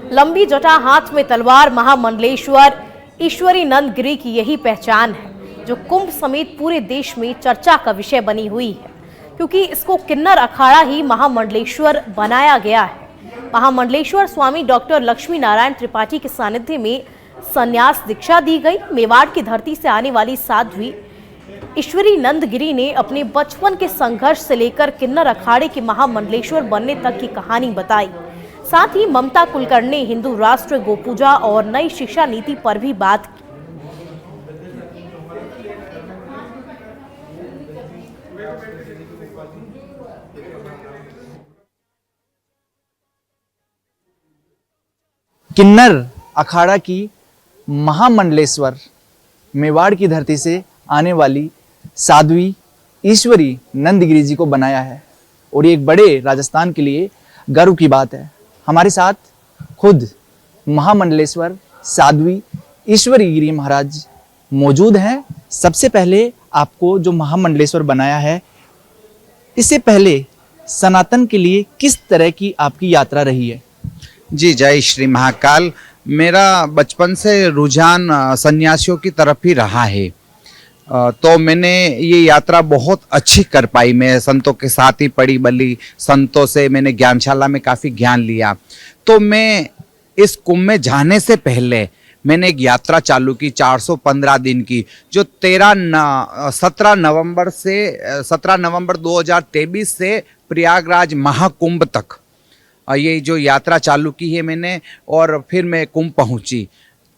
लंबी जटा, हाथ में तलवार, महामंडलेश्वर ईश्वरी नंद गिरी की यही पहचान है जो कुंभ समेत पूरे देश में चर्चा का विषय बनी हुई है, क्योंकि इसको किन्नर अखाड़ा ही महामंडलेश्वर बनाया गया है। महामंडलेश्वर स्वामी डॉक्टर लक्ष्मी नारायण त्रिपाठी के सानिध्य में संन्यास दीक्षा दी गई। मेवाड़ की धरती से आने वाली साध्वी ईश्वरी नंद गिरी ने अपने बचपन के संघर्ष से लेकर किन्नर अखाड़े के महामंडलेश्वर बनने तक की कहानी बताई। साथ ही ममता कुलकर्णी ने हिंदू राष्ट्र, गोपूजा और नई शिक्षा नीति पर भी बात की। किन्नर अखाड़ा की महामंडलेश्वर मेवाड़ की धरती से आने वाली साध्वी ईश्वरी नंदगिरी जी को बनाया है और ये एक बड़े राजस्थान के लिए गर्व की बात है। हमारे साथ खुद महामंडलेश्वर साध्वी ईश्वरी गिरी महाराज मौजूद हैं। सबसे पहले आपको जो महामंडलेश्वर बनाया है, इससे पहले सनातन के लिए किस तरह की आपकी यात्रा रही है? जी, जय श्री महाकाल। मेरा बचपन से रुझान सन्यासियों की तरफ ही रहा है, तो मैंने ये यात्रा बहुत अच्छी कर पाई। मैं संतों के साथ ही पढ़ी बली, संतों से मैंने ज्ञानशाला में काफ़ी ज्ञान लिया। तो मैं इस कुंभ में जाने से पहले मैंने एक यात्रा चालू की 415 दिन की, जो 17 नवंबर 2023 से प्रयागराज महाकुंभ तक ये जो यात्रा चालू की है मैंने, और फिर मैं कुंभ पहुंची।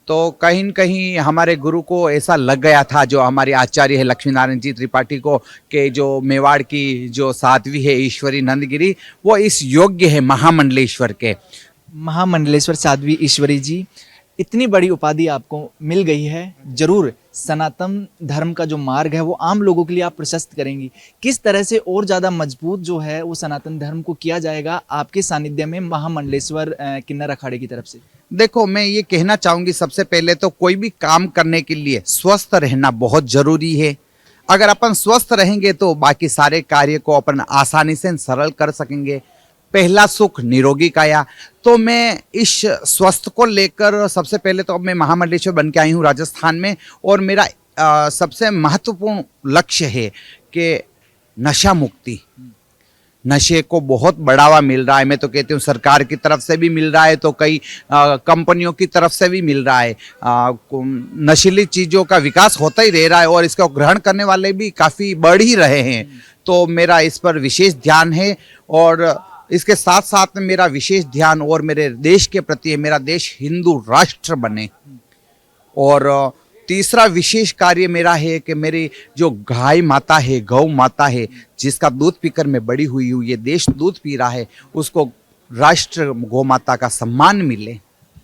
तो कहीं न कहीं हमारे गुरु को ऐसा लग गया था, जो हमारे आचार्य है लक्ष्मी नारायण जी त्रिपाठी को, कि जो मेवाड़ की जो साध्वी है ईश्वरी नंदगिरी, वो इस योग्य है महामंडलेश्वर के। महामंडलेश्वर साध्वी ईश्वरी जी, इतनी बड़ी उपाधि आपको मिल गई है, जरूर सनातन धर्म का जो मार्ग है वो आम लोगों के लिए आप प्रशस्त करेंगी। किस तरह से और ज़्यादा मजबूत जो है वो सनातन धर्म को किया जाएगा आपके सानिध्य में महामंडलेश्वर किन्नर अखाड़े की तरफ से? देखो, मैं ये कहना चाहूँगी, सबसे पहले तो कोई भी काम करने के लिए स्वस्थ रहना बहुत ज़रूरी है। अगर अपन स्वस्थ रहेंगे तो बाकी सारे कार्य को अपन आसानी से सरल कर सकेंगे। पहला सुख निरोगी काया। तो मैं इस स्वस्थ को लेकर सबसे पहले तो अब मैं महामंडलेश्वर बन के आई हूँ राजस्थान में, और मेरा सबसे महत्वपूर्ण लक्ष्य है कि नशा मुक्ति। नशे को बहुत बढ़ावा मिल रहा है, मैं तो कहती हूँ सरकार की तरफ से भी मिल रहा है, तो कई कंपनियों की तरफ से भी मिल रहा है। नशीली चीज़ों का विकास होता ही रह रहा है और इसका ग्रहण करने वाले भी काफ़ी बढ़ ही रहे हैं। तो मेरा इस पर विशेष ध्यान है, और इसके साथ साथ में मेरा विशेष ध्यान और मेरे देश के प्रति है, मेरा देश हिंदू राष्ट्र बने। और तीसरा विशेष कार्य मेरा है कि मेरी जो गाय माता है, गौ माता है, जिसका दूध पीकर मैं बड़ी हुई हूँ, ये देश दूध पी रहा है, उसको राष्ट्र गौ माता का सम्मान मिले।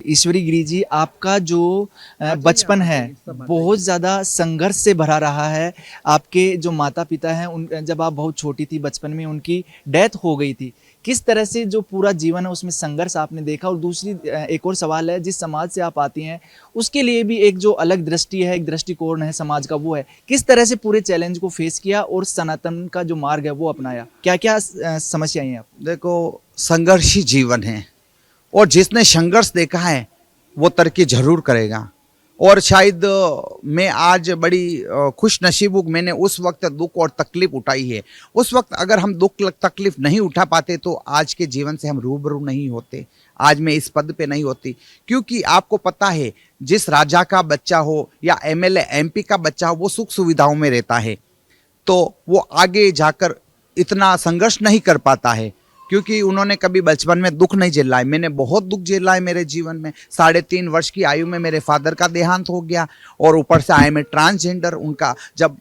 ईश्वरी गिरी जी, आपका जो बचपन है बहुत ज़्यादा संघर्ष से भरा रहा है। आपके जो माता पिता हैं, उन जब आप बहुत छोटी थी बचपन में उनकी डेथ हो गई थी। किस तरह से जो पूरा जीवन है उसमें संघर्ष आपने देखा? और दूसरी एक और सवाल है, जिस समाज से आप आती हैं उसके लिए भी एक जो अलग दृष्टि है, एक दृष्टिकोण है समाज का, वो है किस तरह से पूरे चैलेंज को फेस किया और सनातन का जो मार्ग है वो अपनाया? क्या क्या समस्याएं हैं आप? देखो, संघर्षी जीवन है, और जिसने संघर्ष देखा है वो तरक्की जरूर करेगा। और शायद मैं आज बड़ी खुश नसीब हूँ, मैंने उस वक्त दुख और तकलीफ उठाई है। उस वक्त अगर हम दुख तकलीफ नहीं उठा पाते तो आज के जीवन से हम रूबरू नहीं होते, आज मैं इस पद पे नहीं होती। क्योंकि आपको पता है, जिस राजा का बच्चा हो या एमएलए एमपी का बच्चा हो, वो सुख सुविधाओं में रहता है, तो वो आगे जाकर इतना संघर्ष नहीं कर पाता है, क्योंकि उन्होंने कभी बचपन में दुख नहीं झेला है। मैंने बहुत दुख झेला है मेरे जीवन में। 3.5 वर्ष की आयु में मेरे फादर का देहांत हो गया, और ऊपर से आए मैं ट्रांसजेंडर। उनका जब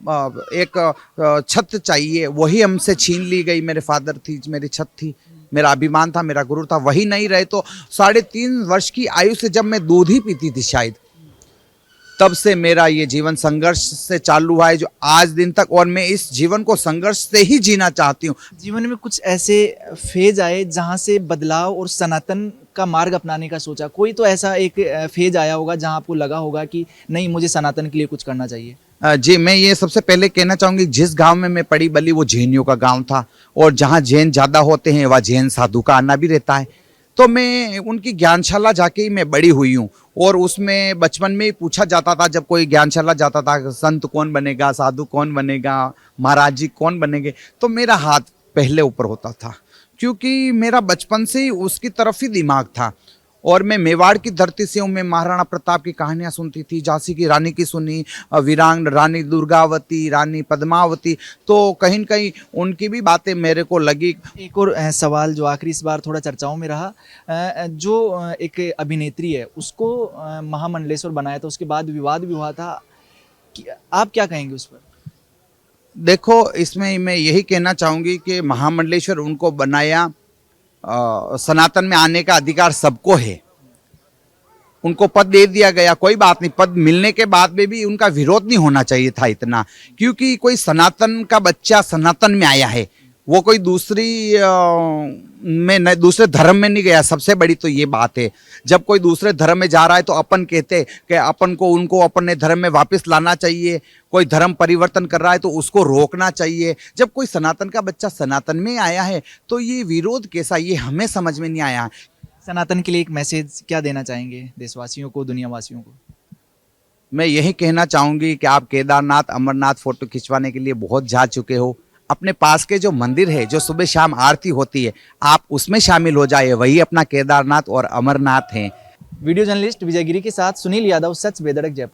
एक छत चाहिए वही हमसे छीन ली गई। मेरे फादर थी, मेरी छत थी, मेरा अभिमान था, मेरा गुरु था, वही नहीं रहे। तो 3.5 वर्ष की आयु से जब मैं दूध ही पीती थी शायद, तब से मेरा ये जीवन संघर्ष से चालू हुआ है, जो आज दिन तक, और मैं इस जीवन को संघर्ष से ही जीना चाहती हूँ। जीवन में कुछ ऐसे फेज आए जहाँ से बदलाव और सनातन का मार्ग अपनाने का सोचा? कोई तो ऐसा एक फेज आया होगा जहाँ आपको लगा होगा कि नहीं, मुझे सनातन के लिए कुछ करना चाहिए? जी, मैं ये सबसे पहले कहना चाहूँगी, जिस गांव में मैं पड़ी बली वो जैनियों का गांव था, और जहाँ जैन ज़्यादा होते हैं वहाँ जैन साधु का आना भी रहता है। तो मैं उनकी ज्ञानशाला जाके ही मैं बड़ी हुई हूँ। और उसमें बचपन में ही पूछा जाता था, जब कोई ज्ञानशाला जाता था, संत कौन बनेगा, साधु कौन बनेगा, महाराज जी कौन बनेंगे, तो मेरा हाथ पहले ऊपर होता था, क्योंकि मेरा बचपन से ही उसकी तरफ ही दिमाग था। और मैं मेवाड़ की धरती से हूँ। मैं महाराणा प्रताप की कहानियाँ सुनती थी, झांसी की रानी की सुनी, वीरांग रानी दुर्गावती, रानी पद्मावती, तो कहीं न कहीं उनकी भी बातें मेरे को लगी। एक और सवाल जो आखिरी इस बार थोड़ा चर्चाओं में रहा, जो एक अभिनेत्री है उसको महामंडलेश्वर बनाया था, उसके बाद विवाद भी हुआ था, आप क्या कहेंगे उस पर? देखो, इसमें मैं यही कहना चाहूँगी कि महामंडलेश्वर उनको बनाया, सनातन में आने का अधिकार सबको है, उनको पद दे दिया गया, कोई बात नहीं। पद मिलने के बाद में भी उनका विरोध नहीं होना चाहिए था इतना, क्योंकि कोई सनातन का बच्चा सनातन में आया है, वो कोई दूसरे धर्म में नहीं गया। सबसे बड़ी तो ये बात है, जब कोई दूसरे धर्म में जा रहा है तो अपन कहते कि अपन को उनको अपने धर्म में वापस लाना चाहिए। कोई धर्म परिवर्तन कर रहा है तो उसको रोकना चाहिए। जब कोई सनातन का बच्चा सनातन में आया है तो ये विरोध कैसा, ये हमें समझ में नहीं आया। सनातन के लिए एक मैसेज क्या देना चाहेंगे देशवासियों को, दुनियावासियों को? मैं यही कहना चाहूँगी कि आप केदारनाथ, अमरनाथ फोटो खिंचवाने के लिए बहुत जा चुके हो। अपने पास के जो मंदिर है, जो सुबह शाम आरती होती है, आप उसमें शामिल हो जाए, वही अपना केदारनाथ और अमरनाथ हैं। वीडियो जर्नलिस्ट विजय गिरी के साथ सुनील यादव, सच बेधड़क, जयपुर।